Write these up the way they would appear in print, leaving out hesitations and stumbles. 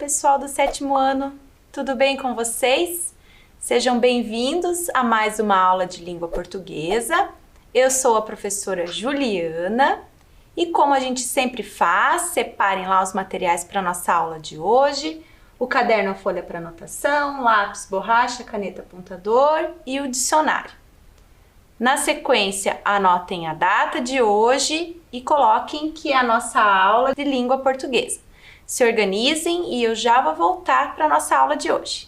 pessoal do 7º ano, tudo bem com vocês? Sejam bem-vindos a mais uma aula de língua portuguesa. Eu sou a professora Juliana e como a gente sempre faz, separem lá os materiais para a nossa aula de hoje, o caderno, a folha para anotação, lápis, borracha, caneta, apontador e o dicionário. Na sequência, anotem a data de hoje e coloquem que é a nossa aula de língua portuguesa. Se organizem e eu já vou voltar para a nossa aula de hoje.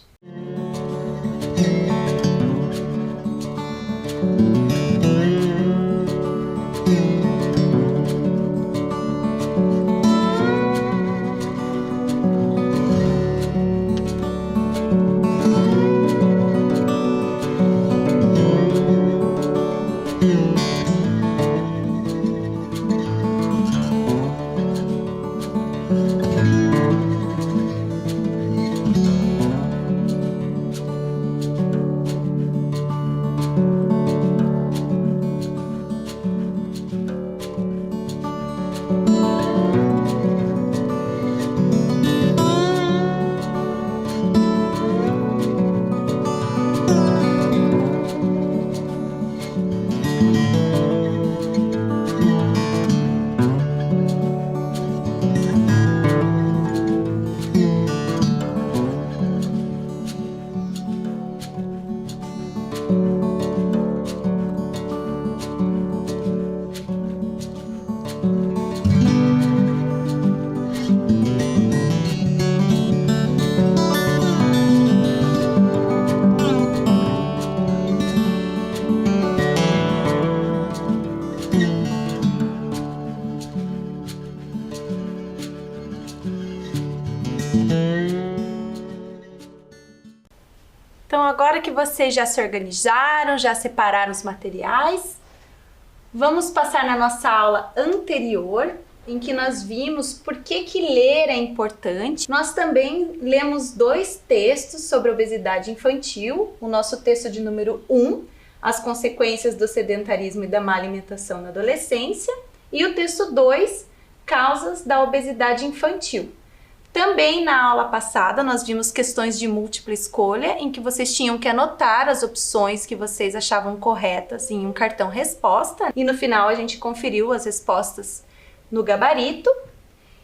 Então, agora que vocês já se organizaram, já separaram os materiais, vamos passar na nossa aula anterior, em que nós vimos por que ler é importante. Nós também lemos dois textos sobre obesidade infantil, o nosso texto de número 1, As consequências do sedentarismo e da má alimentação na adolescência, e o texto 2, Causas da obesidade infantil. Também na aula passada nós vimos questões de múltipla escolha, em que vocês tinham que anotar as opções que vocês achavam corretas em um cartão resposta, e no final a gente conferiu as respostas no gabarito.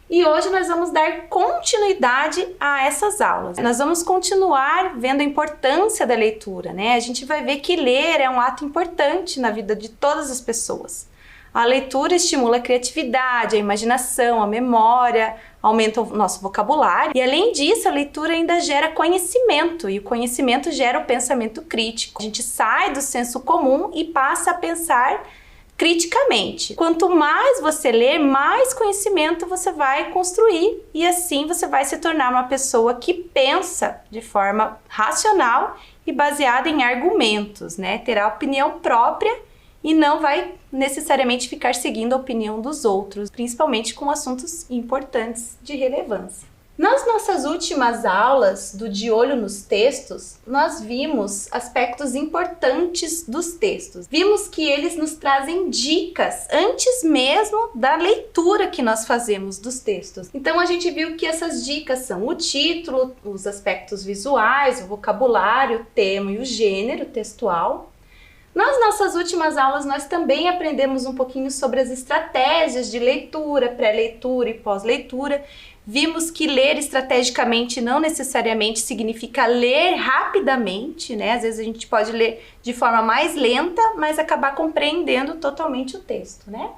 E hoje nós vamos dar continuidade a essas aulas. Nós vamos continuar vendo a importância da leitura, né? A gente vai ver que ler é um ato importante na vida de todas as pessoas. A leitura estimula a criatividade, a imaginação, a memória, aumenta o nosso vocabulário e, além disso, a leitura ainda gera conhecimento e o conhecimento gera o pensamento crítico. A gente sai do senso comum e passa a pensar criticamente. Quanto mais você ler, mais conhecimento você vai construir e assim você vai se tornar uma pessoa que pensa de forma racional e baseada em argumentos, né? Terá opinião própria e não vai necessariamente ficar seguindo a opinião dos outros, principalmente com assuntos importantes de relevância. Nas nossas últimas aulas do De Olho nos Textos, nós vimos aspectos importantes dos textos. Vimos que eles nos trazem dicas antes mesmo da leitura que nós fazemos dos textos. Então a gente viu que essas dicas são o título, os aspectos visuais, o vocabulário, o tema e o gênero textual. Nas nossas últimas aulas, nós também aprendemos um pouquinho sobre as estratégias de leitura, pré-leitura e pós-leitura. Vimos que ler estrategicamente não necessariamente significa ler rapidamente, né? Às vezes a gente pode ler de forma mais lenta, mas acabar compreendendo totalmente o texto, né?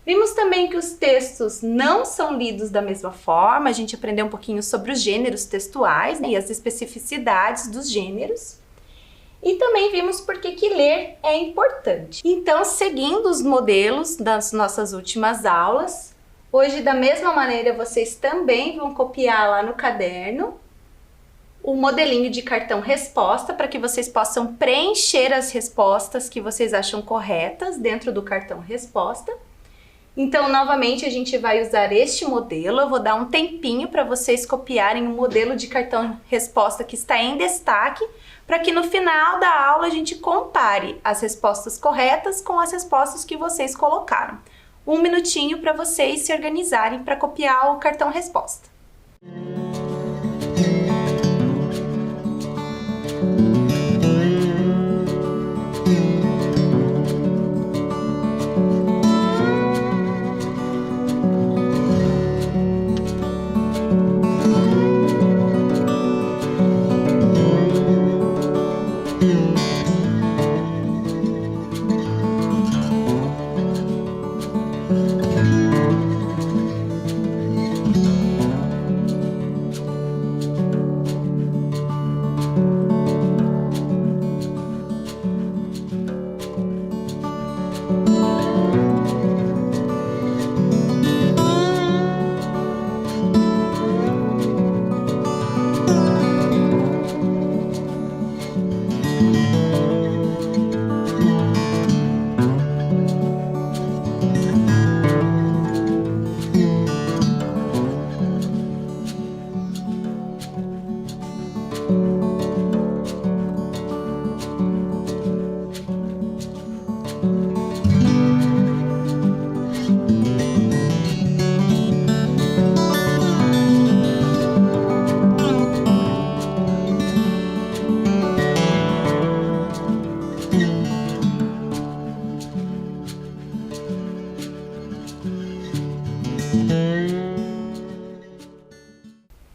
Vimos também que os textos não são lidos da mesma forma. A gente aprendeu um pouquinho sobre os gêneros textuais, né? E as especificidades dos gêneros. E também vimos por que ler é importante. Então, seguindo os modelos das nossas últimas aulas, hoje, da mesma maneira, vocês também vão copiar lá no caderno o modelinho de cartão resposta para que vocês possam preencher as respostas que vocês acham corretas dentro do cartão resposta. Então, novamente, a gente vai usar este modelo. Eu vou dar um tempinho para vocês copiarem o modelo de cartão resposta que está em destaque, para que no final da aula a gente compare as respostas corretas com as respostas que vocês colocaram. Um minutinho para vocês se organizarem para copiar o cartão resposta.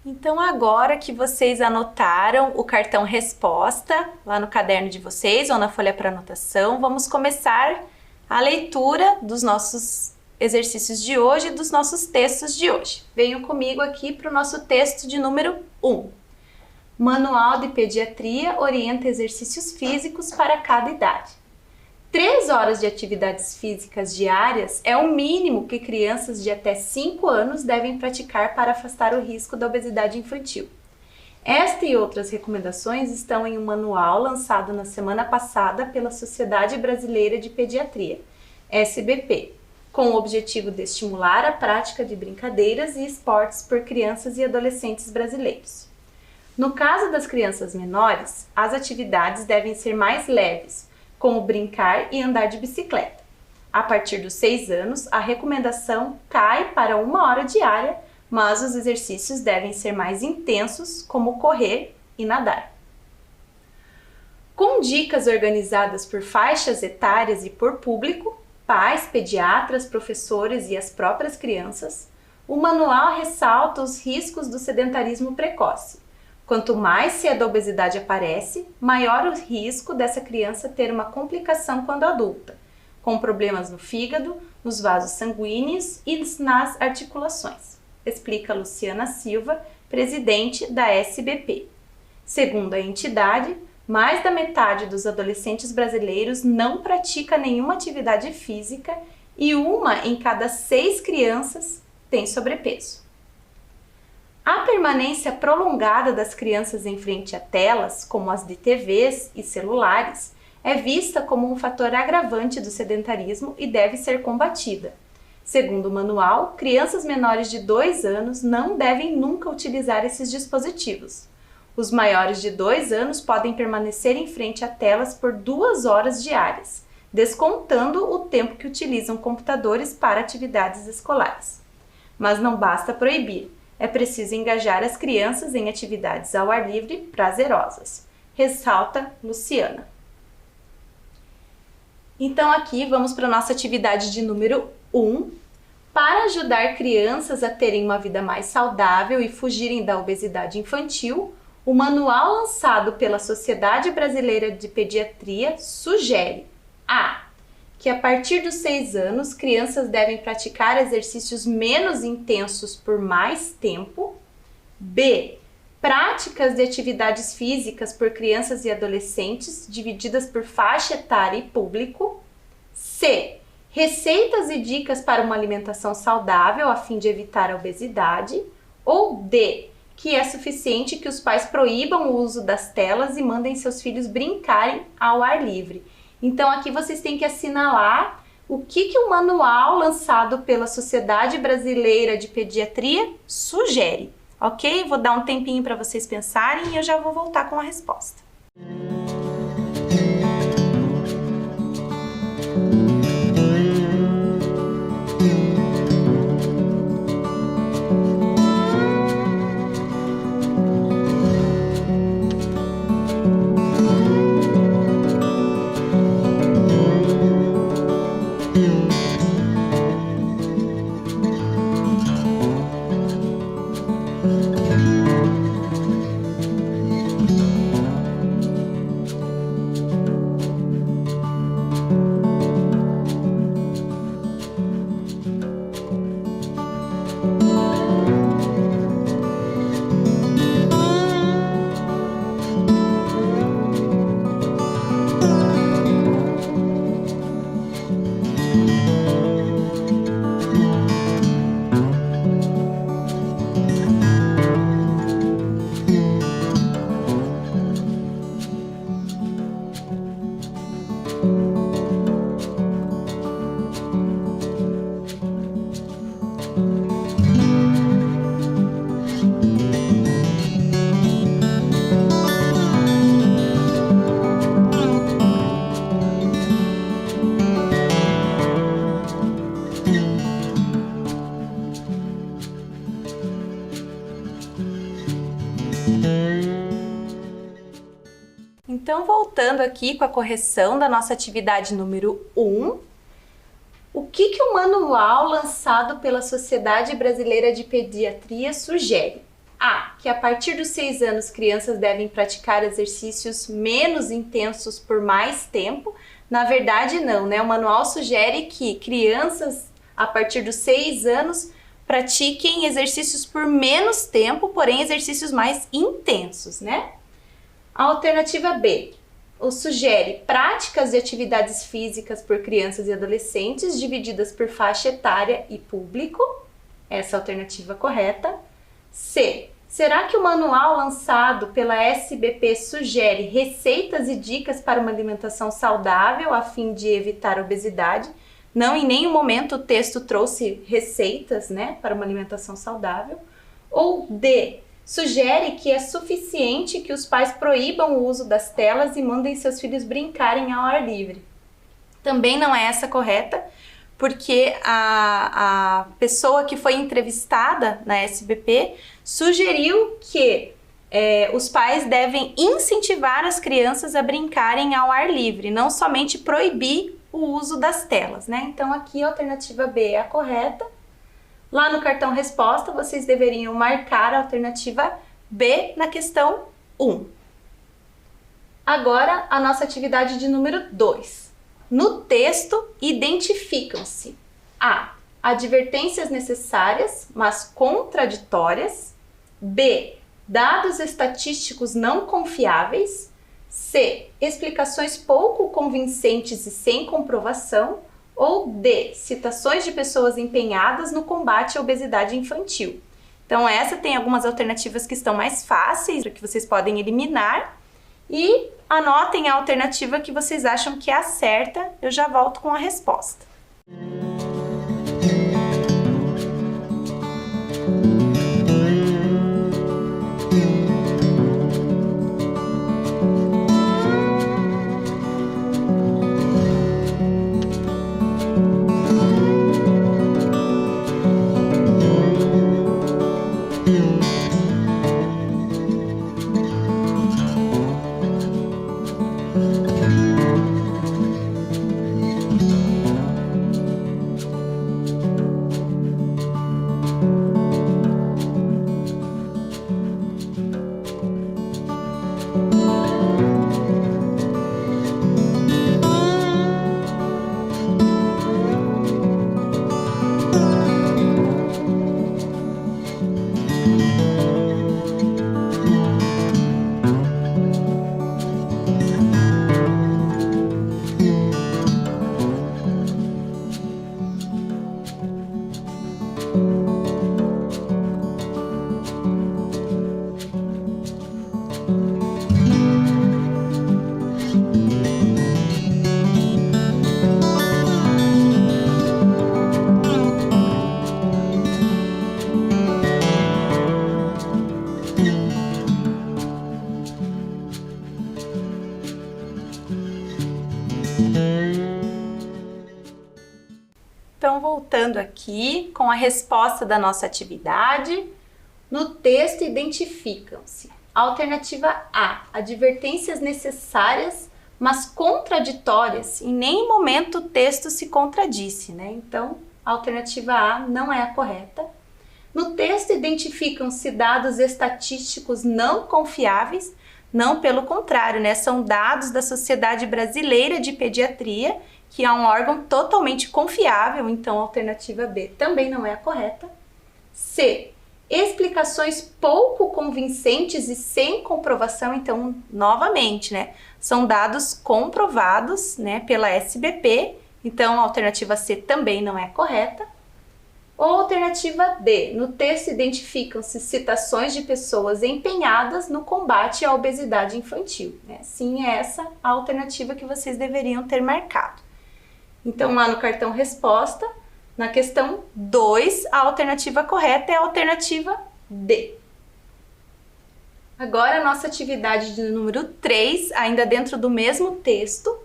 Então, agora que vocês anotaram o cartão resposta lá no caderno de vocês ou na folha para anotação, vamos começar a leitura dos nossos exercícios de hoje e dos nossos textos de hoje. Venham comigo aqui para o nosso texto de número 1. Manual de Pediatria orienta exercícios físicos para cada idade. 3 horas de atividades físicas diárias é o mínimo que crianças de até 5 anos devem praticar para afastar o risco da obesidade infantil. Esta e outras recomendações estão em um manual lançado na semana passada pela Sociedade Brasileira de Pediatria, SBP, com o objetivo de estimular a prática de brincadeiras e esportes por crianças e adolescentes brasileiros. No caso das crianças menores, as atividades devem ser mais leves, como brincar e andar de bicicleta. A partir dos 6 anos, a recomendação cai para 1 hora diária, mas os exercícios devem ser mais intensos, como correr e nadar. Com dicas organizadas por faixas etárias e por público, pais, pediatras, professores e as próprias crianças, o manual ressalta os riscos do sedentarismo precoce. Quanto mais cedo a obesidade aparece, maior o risco dessa criança ter uma complicação quando adulta, com problemas no fígado, nos vasos sanguíneos e nas articulações, explica Luciana Silva, presidente da SBP. Segundo a entidade, mais da metade dos adolescentes brasileiros não pratica nenhuma atividade física e 1 em cada 6 crianças tem sobrepeso. A permanência prolongada das crianças em frente a telas, como as de TVs e celulares, é vista como um fator agravante do sedentarismo e deve ser combatida. Segundo o manual, crianças menores de 2 anos não devem nunca utilizar esses dispositivos. Os maiores de 2 anos podem permanecer em frente a telas por 2 horas diárias, descontando o tempo que utilizam computadores para atividades escolares. Mas não basta proibir. É preciso engajar as crianças em atividades ao ar livre prazerosas, ressalta Luciana. Então aqui vamos para a nossa atividade de número 1. Para ajudar crianças a terem uma vida mais saudável e fugirem da obesidade infantil, o manual lançado pela Sociedade Brasileira de Pediatria sugere a. Que a partir dos 6 anos, crianças devem praticar exercícios menos intensos por mais tempo. B. Práticas de atividades físicas por crianças e adolescentes, divididas por faixa etária e público. C. Receitas e dicas para uma alimentação saudável a fim de evitar a obesidade. Ou D. Que é suficiente que os pais proíbam o uso das telas e mandem seus filhos brincarem ao ar livre. Então aqui vocês têm que assinalar o que o manual lançado pela Sociedade Brasileira de Pediatria sugere, ok? Vou dar um tempinho para vocês pensarem e eu já vou voltar com a resposta. Então, voltando aqui com a correção da nossa atividade número 1, o que o manual lançado pela Sociedade Brasileira de Pediatria sugere? A. Que a partir dos 6 anos crianças devem praticar exercícios menos intensos por mais tempo. Na verdade, não, né? O manual sugere que crianças a partir dos 6 anos pratiquem exercícios por menos tempo, porém exercícios mais intensos, né? A alternativa B sugere práticas de atividades físicas por crianças e adolescentes divididas por faixa etária e público. Essa é a alternativa correta. C. Será que o manual lançado pela SBP sugere receitas e dicas para uma alimentação saudável a fim de evitar a obesidade? Não, em nenhum momento o texto trouxe receitas, né, para uma alimentação saudável. Ou D. Sugere que é suficiente que os pais proíbam o uso das telas e mandem seus filhos brincarem ao ar livre. Também não é essa correta, porque a pessoa que foi entrevistada na SBP sugeriu que os pais devem incentivar as crianças a brincarem ao ar livre, não somente proibir o uso das telas, né? Então aqui a alternativa B é a correta. Lá no cartão resposta, vocês deveriam marcar a alternativa B na questão 1. Agora, a nossa atividade de número 2. No texto, identificam-se A. Advertências necessárias, mas contraditórias. B. Dados estatísticos não confiáveis. C. Explicações pouco convincentes e sem comprovação. Ou D. Citações de pessoas empenhadas no combate à obesidade infantil. Então essa tem algumas alternativas que estão mais fáceis, que vocês podem eliminar. E anotem a alternativa que vocês acham que é a certa. Eu já volto com a resposta. Então, voltando aqui com a resposta da nossa atividade, no texto identificam-se. Alternativa A, advertências necessárias, mas contraditórias. Em nenhum momento o texto se contradisse, né? Então, a alternativa A não é a correta. No texto identificam-se dados estatísticos não confiáveis. Não, pelo contrário, né? São dados da Sociedade Brasileira de Pediatria, que é um órgão totalmente confiável, então a alternativa B também não é a correta. C. Explicações pouco convincentes e sem comprovação, então, novamente, né? São dados comprovados, né, pela SBP, então a alternativa C também não é correta. Ou alternativa D, no texto identificam-se citações de pessoas empenhadas no combate à obesidade infantil, né? Sim, é essa a alternativa que vocês deveriam ter marcado. Então, lá no cartão resposta, na questão 2, a alternativa correta é a alternativa D. Agora, a nossa atividade de número 3, ainda dentro do mesmo texto.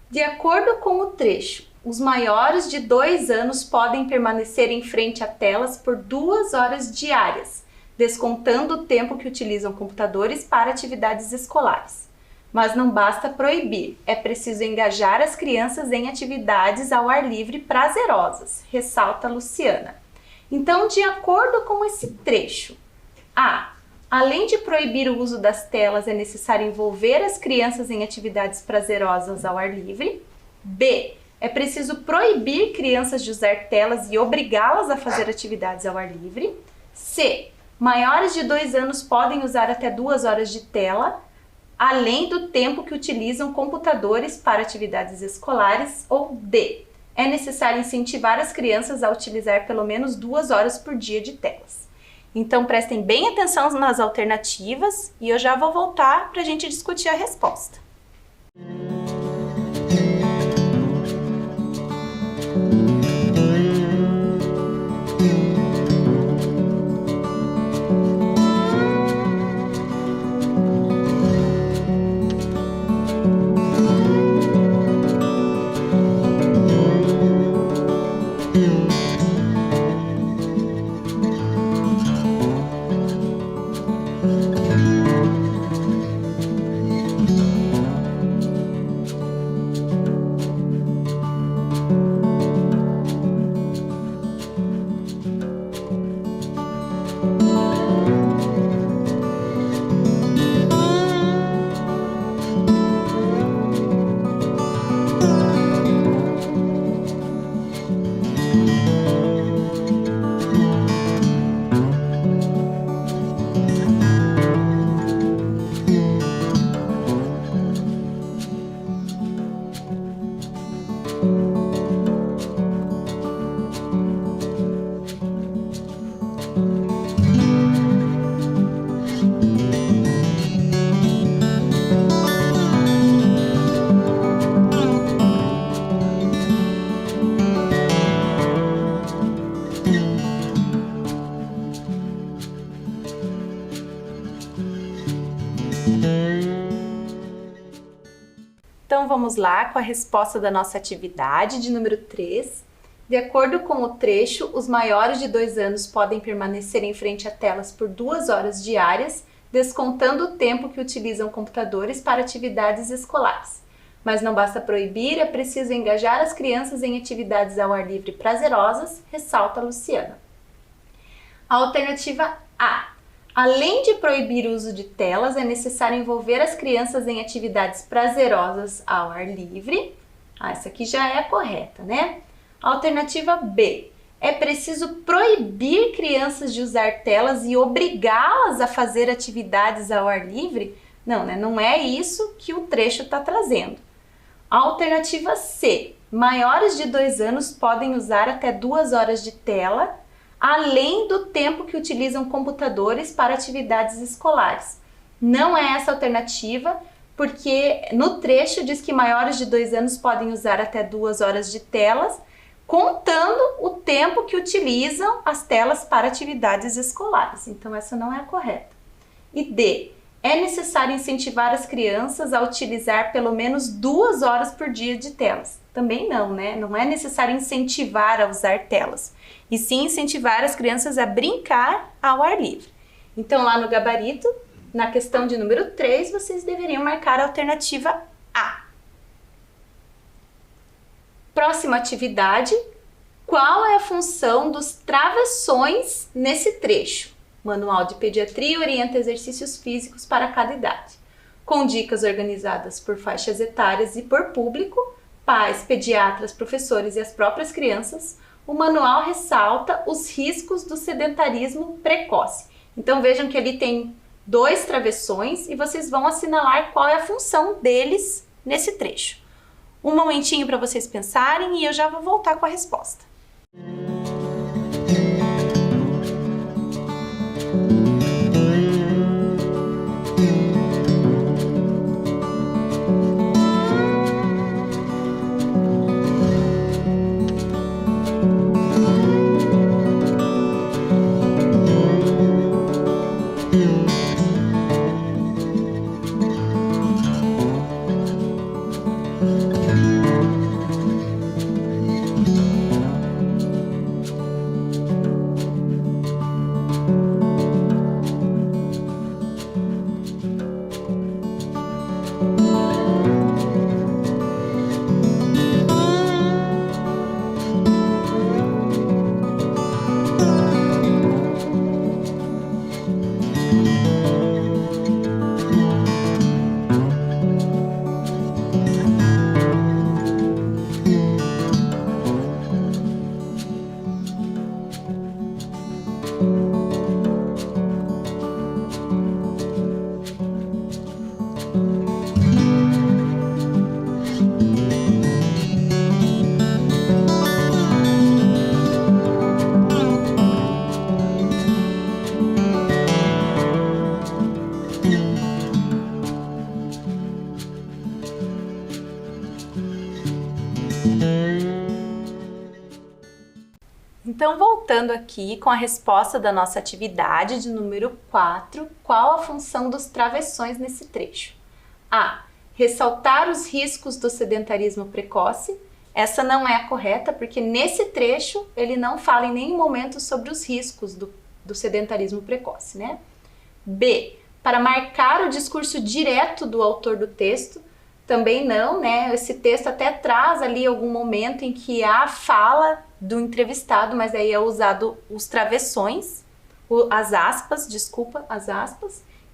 De acordo com o trecho, os maiores de 2 anos podem permanecer em frente a telas por 2 horas diárias, descontando o tempo que utilizam computadores para atividades escolares. mas não basta proibir, é preciso engajar as crianças em atividades ao ar livre prazerosas, ressalta Luciana. Então, de acordo com esse trecho, além de proibir o uso das telas, é necessário envolver as crianças em atividades prazerosas ao ar livre. B. É preciso proibir crianças de usar telas e obrigá-las a fazer atividades ao ar livre. C. Maiores de 2 anos podem usar até 2 horas de tela, além do tempo que utilizam computadores para atividades escolares. Ou D. É necessário incentivar as crianças a utilizar pelo menos 2 horas por dia de telas. Então prestem bem atenção nas alternativas e eu já vou voltar para a gente discutir a resposta. Então vamos lá com a resposta da nossa atividade de número 3. De acordo com o trecho, os maiores de 2 anos podem permanecer em frente a telas por 2 horas diárias, descontando o tempo que utilizam computadores para atividades escolares. Mas não basta proibir, é preciso engajar as crianças em atividades ao ar livre prazerosas, ressalta Luciana. A alternativa A. Além de proibir o uso de telas, é necessário envolver as crianças em atividades prazerosas ao ar livre. Essa aqui já é a correta, né? Alternativa B. É preciso proibir crianças de usar telas e obrigá-las a fazer atividades ao ar livre? Não, né? Não é isso que o trecho está trazendo. Alternativa C. Maiores de 2 anos podem usar até 2 horas de tela, além do tempo que utilizam computadores para atividades escolares. Não é essa a alternativa, porque no trecho diz que maiores de 2 anos podem usar até 2 horas de telas, contando o tempo que utilizam as telas para atividades escolares. Então essa não é a correta. E D. É necessário incentivar as crianças a utilizar pelo menos 2 horas por dia de telas. Também não, né? Não é necessário incentivar a usar telas, e sim incentivar as crianças a brincar ao ar livre. Então, lá no gabarito, na questão de número 3, vocês deveriam marcar a alternativa A. Próxima atividade. Qual é a função dos travessões nesse trecho? Manual de Pediatria orienta exercícios físicos para cada idade, com dicas organizadas por faixas etárias e por público, pais, pediatras, professores e as próprias crianças. O manual ressalta os riscos do sedentarismo precoce. Então vejam que ali tem 2 travessões e vocês vão assinalar qual é a função deles nesse trecho. Um momentinho para vocês pensarem e eu já vou voltar com a resposta. Então, voltando aqui com a resposta da nossa atividade de número 4, qual a função dos travessões nesse trecho? A. Ressaltar os riscos do sedentarismo precoce. Essa não é a correta, porque nesse trecho ele não fala em nenhum momento sobre os riscos do sedentarismo precoce, né? B. Para marcar o discurso direto do autor do texto. Também não, né? Esse texto até traz ali algum momento em que há fala do entrevistado, mas aí é usado os travessões, as aspas.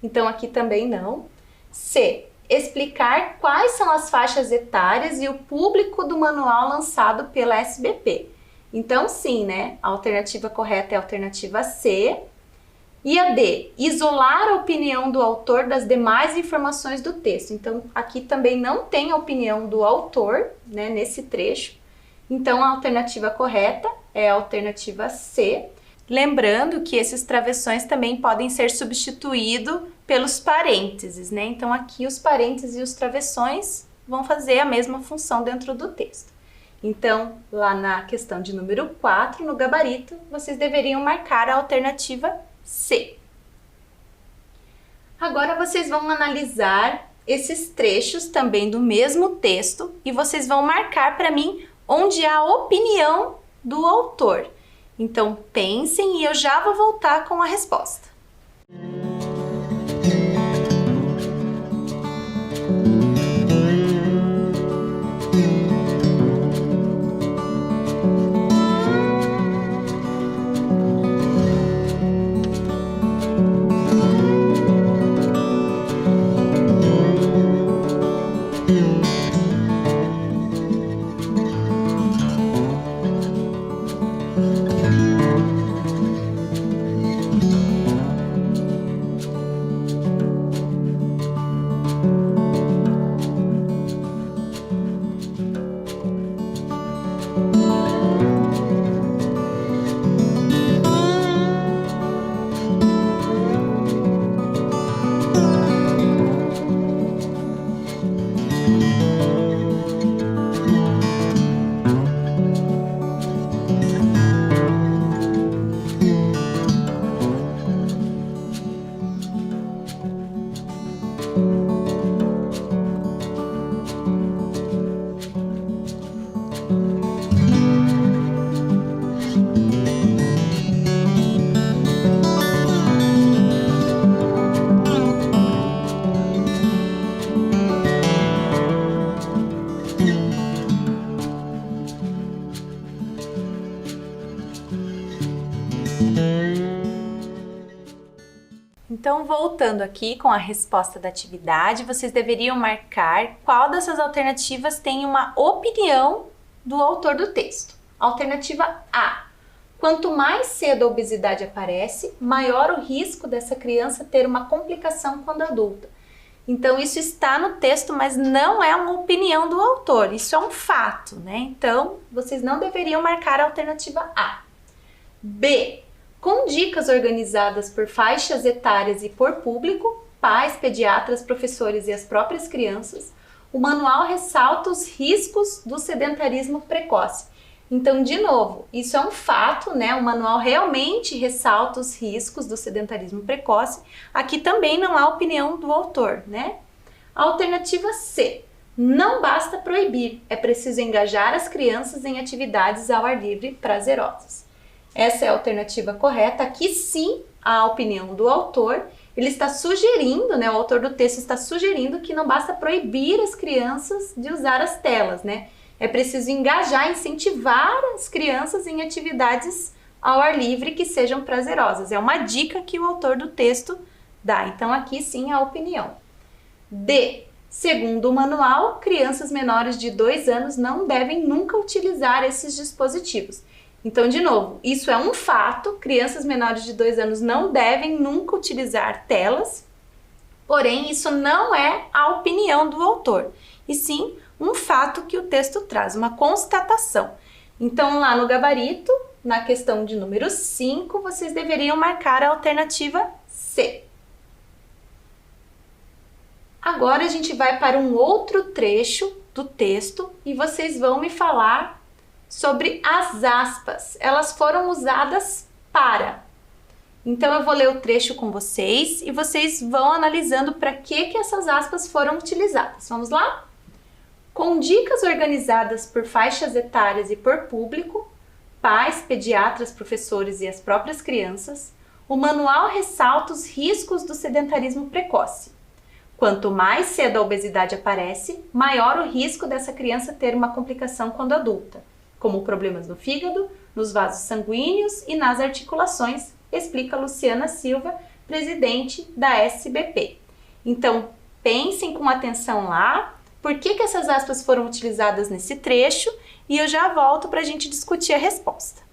Então aqui também não. C. Explicar quais são as faixas etárias e o público do manual lançado pela SBP. Então sim, né? A alternativa correta é a alternativa C. E a D, isolar a opinião do autor das demais informações do texto. Então, aqui também não tem a opinião do autor, né, nesse trecho. Então, a alternativa correta é a alternativa C. Lembrando que esses travessões também podem ser substituídos pelos parênteses, né? Então, aqui os parênteses e os travessões vão fazer a mesma função dentro do texto. Então, lá na questão de número 4, no gabarito, vocês deveriam marcar a alternativa C. Agora vocês vão analisar esses trechos também do mesmo texto e vocês vão marcar para mim onde há a opinião do autor. Então pensem e eu já vou voltar com a resposta. Então, voltando aqui com a resposta da atividade, vocês deveriam marcar qual dessas alternativas tem uma opinião do autor do texto. Alternativa A. Quanto mais cedo a obesidade aparece, maior o risco dessa criança ter uma complicação quando adulta. Então, isso está no texto, mas não é uma opinião do autor, isso é um fato, né? Então, vocês não deveriam marcar a alternativa A. B. Com dicas organizadas por faixas etárias e por público, pais, pediatras, professores e as próprias crianças, o manual ressalta os riscos do sedentarismo precoce. Então, de novo, isso é um fato, né? O manual realmente ressalta os riscos do sedentarismo precoce. Aqui também não há opinião do autor, né? Alternativa C. Não basta proibir, é preciso engajar as crianças em atividades ao ar livre prazerosas. Essa é a alternativa correta. Aqui sim, a opinião do autor. Ele está sugerindo, né? O autor do texto está sugerindo que não basta proibir as crianças de usar as telas, né? É preciso engajar, incentivar as crianças em atividades ao ar livre que sejam prazerosas. É uma dica que o autor do texto dá. Então, aqui sim a opinião. D. Segundo o manual, crianças menores de 2 anos não devem nunca utilizar esses dispositivos. Então, de novo, isso é um fato, crianças menores de 2 anos não devem nunca utilizar telas, porém, isso não é a opinião do autor, e sim um fato que o texto traz, uma constatação. Então, lá no gabarito, na questão de número 5, vocês deveriam marcar a alternativa C. Agora a gente vai para um outro trecho do texto e vocês vão me falar sobre as aspas. Elas foram usadas para. Então eu vou ler o trecho com vocês e vocês vão analisando para que essas aspas foram utilizadas. Vamos lá? Com dicas organizadas por faixas etárias e por público, pais, pediatras, professores e as próprias crianças, o manual ressalta os riscos do sedentarismo precoce. Quanto mais cedo a obesidade aparece, maior o risco dessa criança ter uma complicação quando adulta, como problemas no fígado, nos vasos sanguíneos e nas articulações, explica Luciana Silva, presidente da SBP. Então, pensem com atenção lá, por que essas aspas foram utilizadas nesse trecho, e eu já volto para a gente discutir a resposta.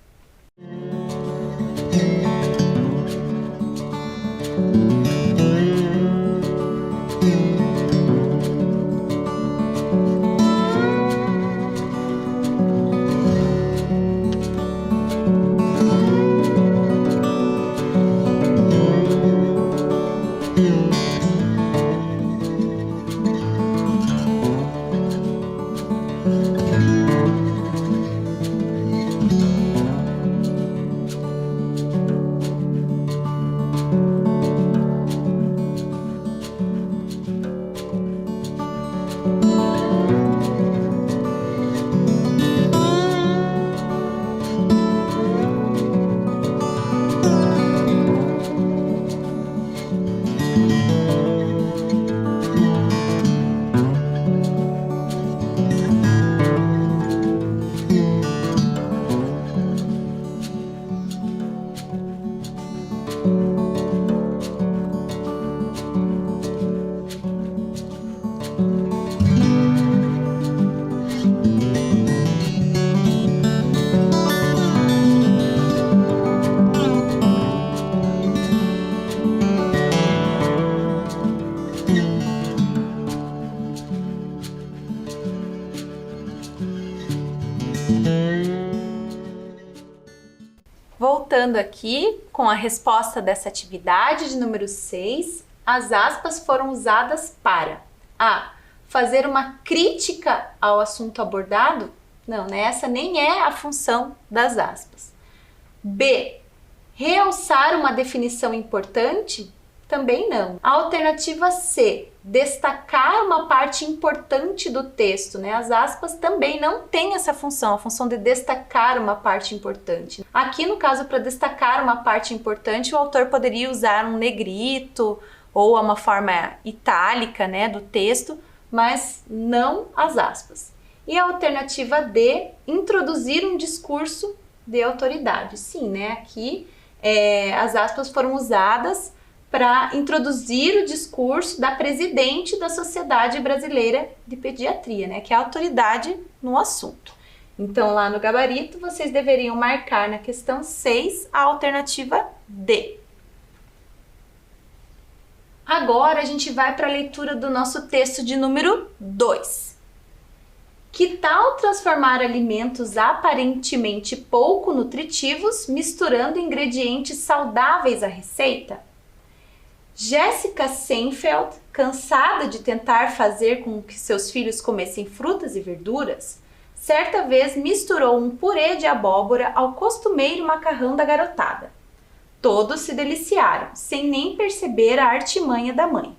Voltando aqui com a resposta dessa atividade de número 6, as aspas foram usadas para A. Fazer uma crítica ao assunto abordado? Não, né? Essa nem é a função das aspas. B. Realçar uma definição importante? Também não. A alternativa C. Destacar uma parte importante do texto, né? As aspas também não têm essa função, a função de destacar uma parte importante. Aqui, no caso, para destacar uma parte importante, o autor poderia usar um negrito ou uma forma itálica, né, do texto, mas não as aspas. E a alternativa D. Introduzir um discurso de autoridade. Sim, né? Aqui as aspas foram usadas para introduzir o discurso da presidente da Sociedade Brasileira de Pediatria, né, que é a autoridade no assunto. Então, lá no gabarito, vocês deveriam marcar na questão 6 a alternativa D. Agora, a gente vai para a leitura do nosso texto de número 2. Que tal transformar alimentos aparentemente pouco nutritivos misturando ingredientes saudáveis à receita? Jessica Seinfeld, cansada de tentar fazer com que seus filhos comessem frutas e verduras, certa vez misturou um purê de abóbora ao costumeiro macarrão da garotada. Todos se deliciaram, sem nem perceber a artimanha da mãe.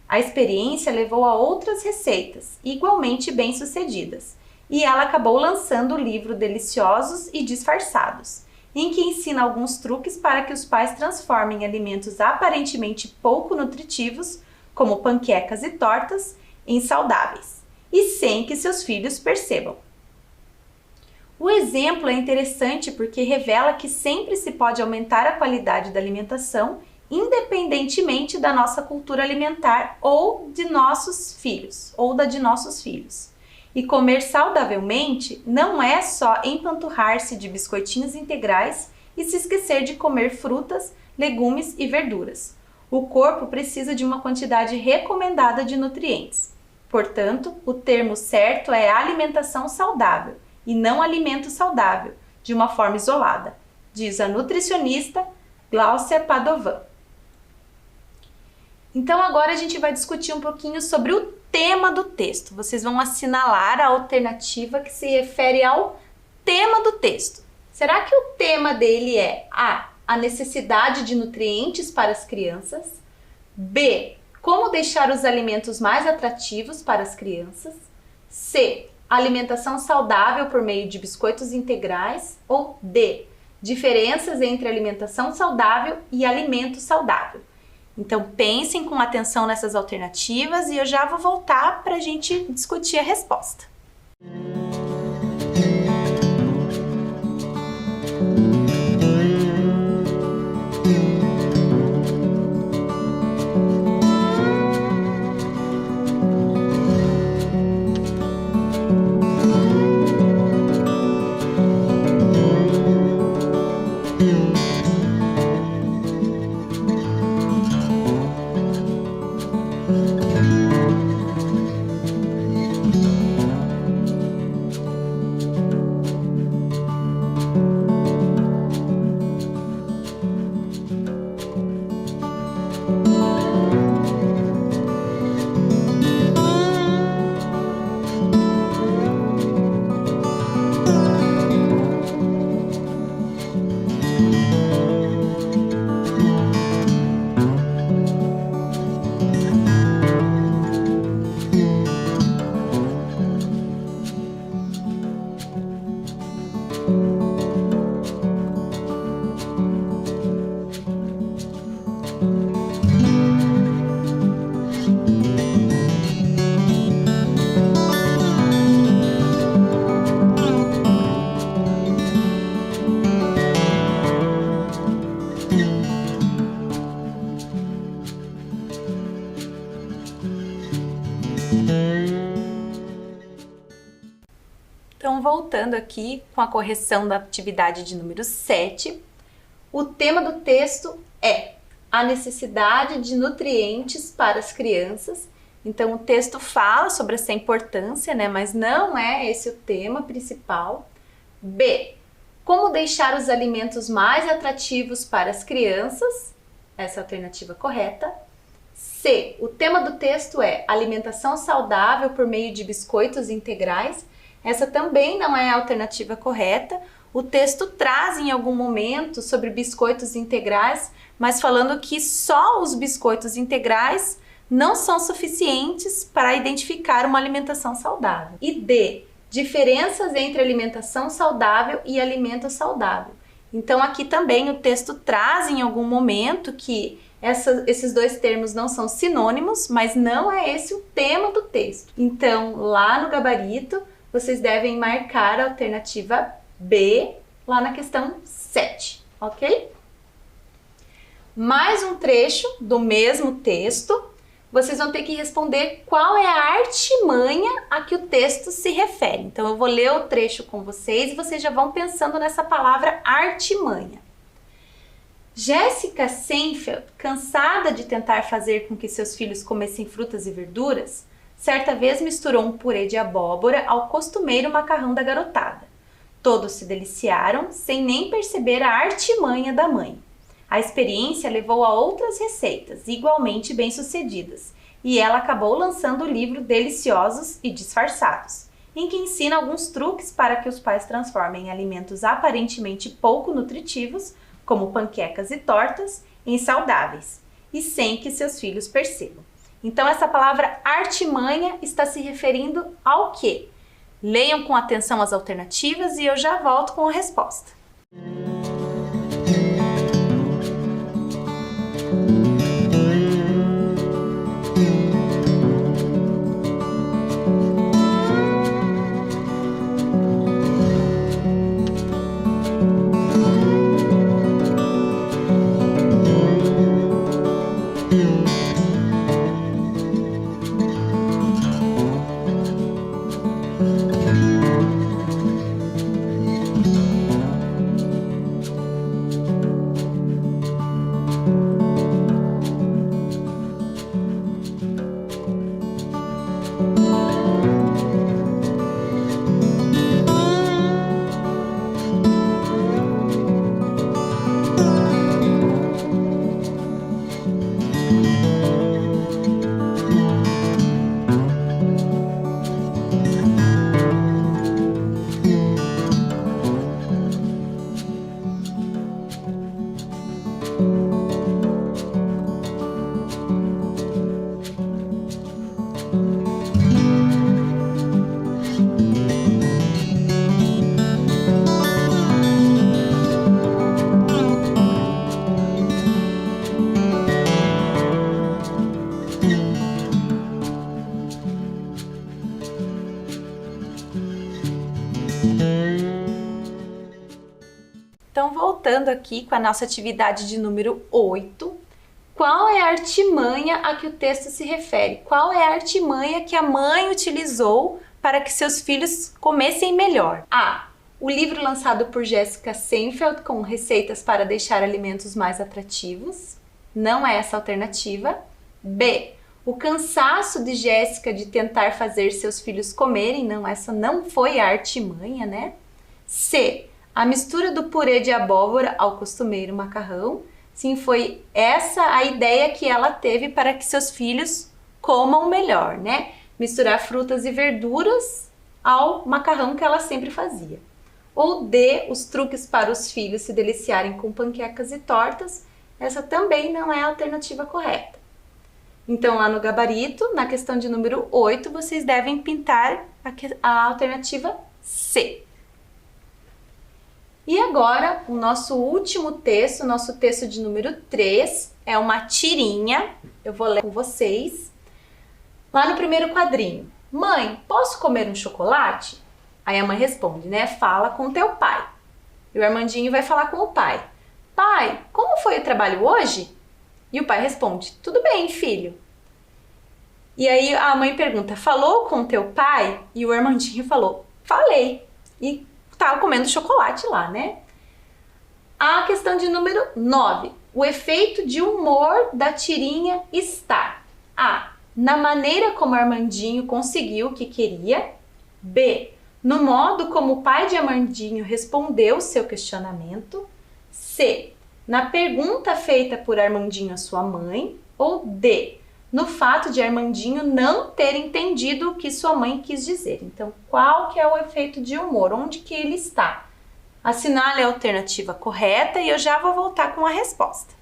A experiência levou a outras receitas, igualmente bem-sucedidas, e ela acabou lançando o livro Deliciosos e Disfarçados, em que ensina alguns truques para que os pais transformem alimentos aparentemente pouco nutritivos, como panquecas e tortas, em saudáveis, e sem que seus filhos percebam. O exemplo é interessante porque revela que sempre se pode aumentar a qualidade da alimentação, independentemente da nossa cultura alimentar ou de nossos filhos, ou da de nossos filhos. E comer saudavelmente não é só empanturrar-se de biscoitinhos integrais e se esquecer de comer frutas, legumes e verduras. O corpo precisa de uma quantidade recomendada de nutrientes. Portanto, o termo certo é alimentação saudável e não alimento saudável, de uma forma isolada, diz a nutricionista Gláucia Padovan. Então agora a gente vai discutir um pouquinho sobre o tema do texto. Vocês vão assinalar a alternativa que se refere ao tema do texto. Será que o tema dele é a necessidade de nutrientes para as crianças, B, como deixar os alimentos mais atrativos para as crianças, C, alimentação saudável por meio de biscoitos integrais, ou D, diferenças entre alimentação saudável e alimento saudável? Então pensem com atenção nessas alternativas e eu já vou voltar para a gente discutir a resposta. Então, voltando aqui com a correção da atividade de número 7, o tema do texto é a necessidade de nutrientes para as crianças. Então, o texto fala sobre essa importância, né? Mas não é esse o tema principal. B, como deixar os alimentos mais atrativos para as crianças. Essa é a alternativa correta. C, o tema do texto é alimentação saudável por meio de biscoitos integrais. Essa também não é a alternativa correta. O texto traz em algum momento sobre biscoitos integrais, mas falando que só os biscoitos integrais não são suficientes para identificar uma alimentação saudável. E D, diferenças entre alimentação saudável e alimento saudável. Então aqui também o texto traz em algum momento que esses dois termos não são sinônimos, mas não é esse o tema do texto. Então lá no gabarito vocês devem marcar a alternativa B lá na questão 7, ok? Mais um trecho do mesmo texto, vocês vão ter que responder qual é a artimanha a que o texto se refere. Então eu vou ler o trecho com vocês e vocês já vão pensando nessa palavra artimanha. Jéssica Seinfeld, cansada de tentar fazer com que seus filhos comessem frutas e verduras, certa vez misturou um purê de abóbora ao costumeiro macarrão da garotada. Todos se deliciaram, sem nem perceber a artimanha da mãe. A experiência levou a outras receitas, igualmente bem-sucedidas, e ela acabou lançando o livro Deliciosos e Disfarçados, em que ensina alguns truques para que os pais transformem alimentos aparentemente pouco nutritivos, como panquecas e tortas, em saudáveis, e sem que seus filhos percebam. Então essa palavra artimanha está se referindo ao quê? Leiam com atenção as alternativas e eu já volto com a resposta. Então, voltando aqui com a nossa atividade de número 8, qual é a artimanha a que o texto se refere? Qual é a artimanha que a mãe utilizou para que seus filhos comessem melhor? A. O livro lançado por Jessica Seinfeld com receitas para deixar alimentos mais atrativos. Não é essa a alternativa. B. O cansaço de Jéssica de tentar fazer seus filhos comerem. Não, essa não foi a artimanha, né? C. A mistura do purê de abóbora ao costumeiro macarrão. Sim, foi essa a ideia que ela teve para que seus filhos comam melhor, né? Misturar frutas e verduras ao macarrão que ela sempre fazia. Ou D, os truques para os filhos se deliciarem com panquecas e tortas. Essa também não é a alternativa correta. Então, lá no gabarito, na questão de número 8, vocês devem pintar a alternativa C. E agora, o nosso último texto, nosso texto de número 3, é uma tirinha. Eu vou ler com vocês. Lá no primeiro quadrinho. Mãe, posso comer um chocolate? Aí a mãe responde, né? Fala com teu pai. E o Armandinho vai falar com o pai. Pai, como foi o trabalho hoje? E o pai responde, tudo bem, filho. E aí a mãe pergunta, falou com teu pai? E o Armandinho falou, falei. E estava comendo chocolate lá, né? A questão de número 9. O efeito de humor da tirinha está A. Na maneira como Armandinho conseguiu o que queria. B. No modo como o pai de Armandinho respondeu seu questionamento. C. Na pergunta feita por Armandinho à sua mãe. Ou D. No fato de Armandinho não ter entendido o que sua mãe quis dizer. Então, qual que é o efeito de humor? Onde que ele está? Assinale a alternativa correta e eu já vou voltar com a resposta.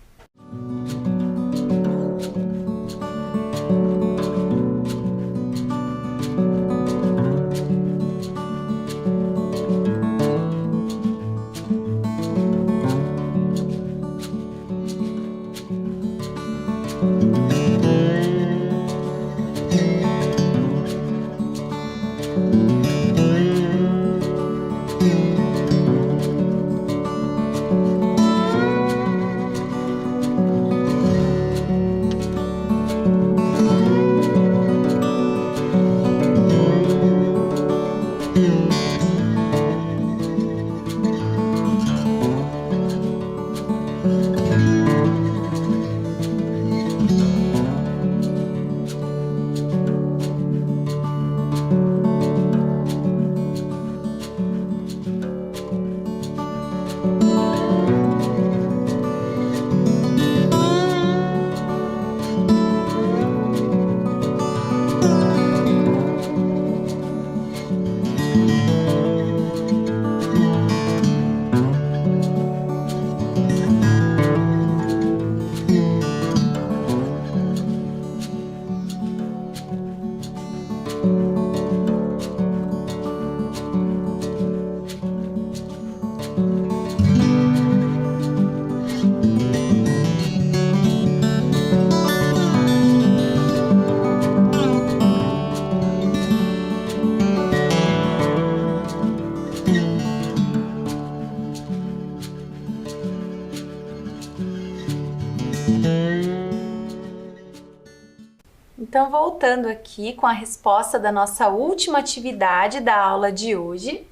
Então, voltando aqui com a resposta da nossa última atividade da aula de hoje,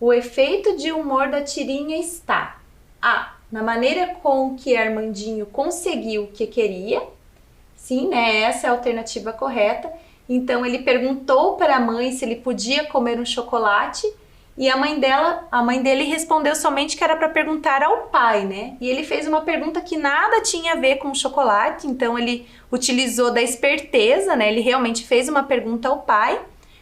o efeito de humor da tirinha está A. Na maneira com que Armandinho conseguiu o que queria. Sim, né? Essa é a alternativa correta. Então, ele perguntou para a mãe se ele podia comer um chocolate e a mãe dele respondeu somente que era para perguntar ao pai, né? E ele fez uma pergunta que nada tinha a ver com o chocolate, então ele utilizou da esperteza, né? Ele realmente fez uma pergunta ao pai,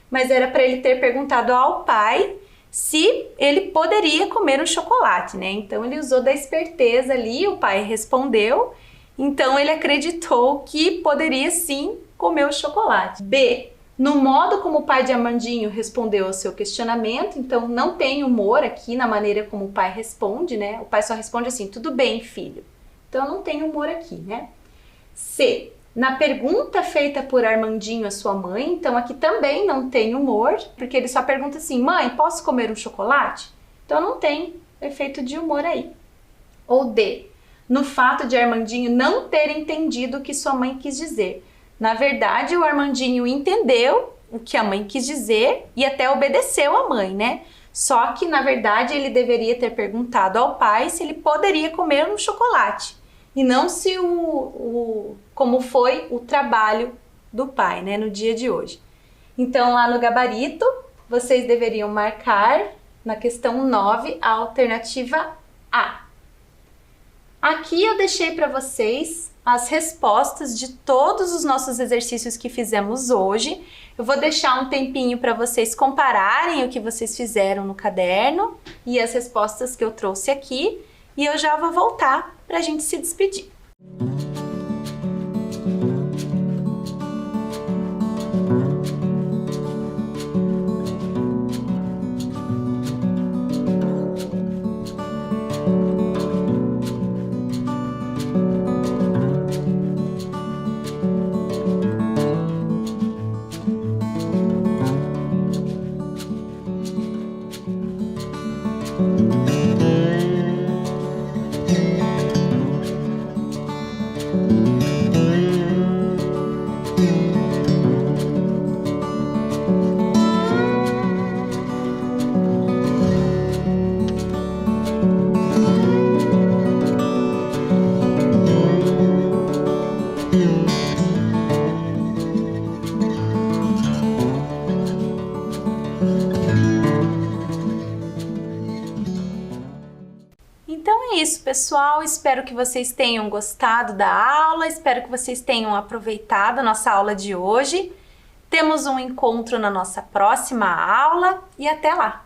mas era para ele ter perguntado ao pai se ele poderia comer um chocolate, né? Então ele usou da esperteza ali, o pai respondeu, então ele acreditou que poderia sim comer o chocolate. B, no modo como o pai de Armandinho respondeu ao seu questionamento, então não tem humor aqui na maneira como o pai responde, né? O pai só responde assim, tudo bem, filho. Então não tem humor aqui, né? C, na pergunta feita por Armandinho à sua mãe, então aqui também não tem humor, porque ele só pergunta assim, mãe, posso comer um chocolate? Então não tem efeito de humor aí. Ou D, no fato de Armandinho não ter entendido o que sua mãe quis dizer. Na verdade, o Armandinho entendeu o que a mãe quis dizer e até obedeceu a mãe, né? Só que, na verdade, ele deveria ter perguntado ao pai se ele poderia comer um chocolate. E não se como foi o trabalho do pai, né, no dia de hoje. Então, lá no gabarito, vocês deveriam marcar na questão 9 a alternativa A. Aqui eu deixei para vocês as respostas de todos os nossos exercícios que fizemos hoje. Eu vou deixar um tempinho para vocês compararem o que vocês fizeram no caderno e as respostas que eu trouxe aqui. E eu já vou voltar para a gente se despedir. Então é isso, pessoal. Espero que vocês tenham gostado da aula, espero que vocês tenham aproveitado a nossa aula de hoje. Temos um encontro na nossa próxima aula e até lá!